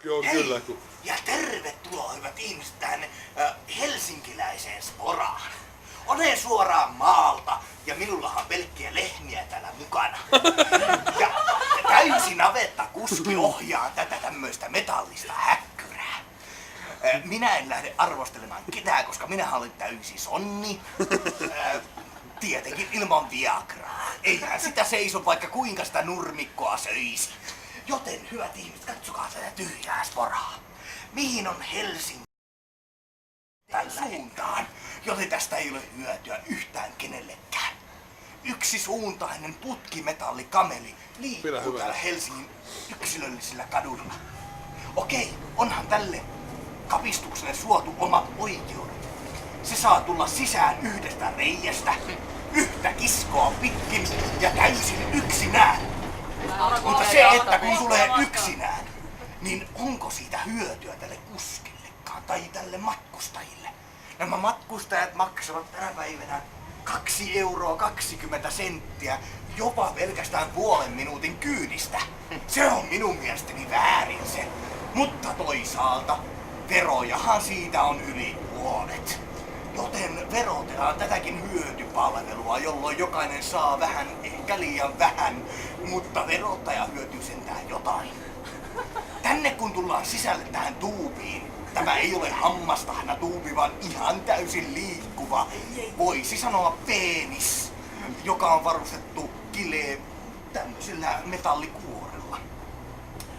Joo, Hei, kyllä. ja tervetuloa hyvät ihmiset tähän helsinkiläiseen Sporaan. Olen suoraan maalta ja minullahan pelkkiä lehmiä täällä mukana. Ja täysi navetta kuski ohjaa tätä tämmöistä metallista häkkyrää. Minä en lähde arvostelemaan ketään, koska minä olen täysi sonni. Tietenkin ilman Viagraa. Eihän sitä seiso vaikka kuinka sitä nurmikkoa söisi. Joten hyvät ihmiset, katsokaa tätä tyhjää Sporaa. Mihin on Helsinki tällä suuntaan, joten tästä ei ole hyötyä yhtään kenellekään. Yksisuuntainen putkimetallikameli liikkuu täällä Helsingin yksilöllisillä kaduilla. Okei, onhan tälle kapistukselle suotu omat oikeudet. Se saa tulla sisään yhdestä reiästä, yhtä kiskoa pitkin ja täysin yksinään. Mutta se, että kun tulee yksinään, niin onko siitä hyötyä tälle kuskillekaan tai tälle matkustajille? Nämä matkustajat maksavat tänä päivänä 2,20 €, jopa pelkästään puolen minuutin kyydistä. Se on minun mielestäni väärin se. Mutta toisaalta verojahan siitä on yli puolet. Joten verotetaan tätäkin hyötypalvelua, jolloin jokainen saa vähän, ehkä liian vähän, mutta verottaja hyötyy sentään jotain. Tänne kun tullaan sisälle tähän tuubiin, tämä ei ole hammastahna tuubi, vaan ihan täysin liikkuva, voisi sanoa penis, joka on varustettu tämmöisellä metallikuorella.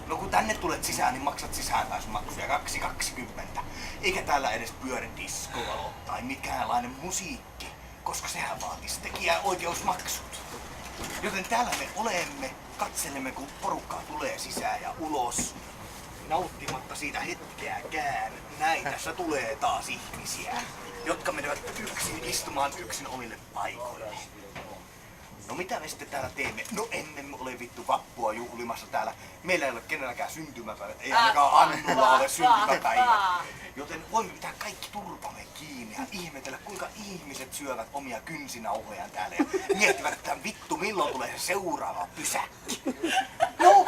No kun tänne tulet sisään, niin maksat sisäänpääsymaksuja 2,20. Eikä täällä edes pyöri diskovalot tai mikäänlainen musiikki, koska sehän vaatisi tekijäoikeusmaksut. Joten täällä me olemme, katselemme kun porukkaa tulee sisään ja ulos, nauttimatta siitä hetkeäkään. Näin tässä tulee taas ihmisiä, jotka menevät yksin istumaan yksin omille paikoille. No mitä me sitten täällä teemme? No emme ole vittu vappua juhlimassa täällä. Meillä ei ole kenelläkään syntymäpäivät, ei ainakaan Annulla ole syntymäpäivät. Joten voimme pitää kaikki turpamme kiinni ja ihmetellä kuinka ihmiset syövät omia kynsinauhojaan täällä ja miettivät, että vittu milloin tulee se seuraava pysäkki. No,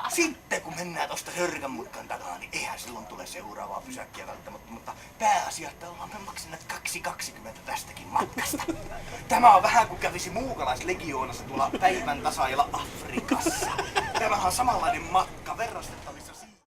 sitten kun mennään tosta Hörkänmutkan takaa, niin eihän silloin tule seuraavaa pysäkkiä välttämättä, mutta pääasia, että ollaan me maksaneet 2,20 tästäkin matkasta. Tämä on vähän kuin kävisi muukalaislegioonassa tuolla päivän tasaajalla Afrikassa. Tämähän on samanlainen matka, verrastettava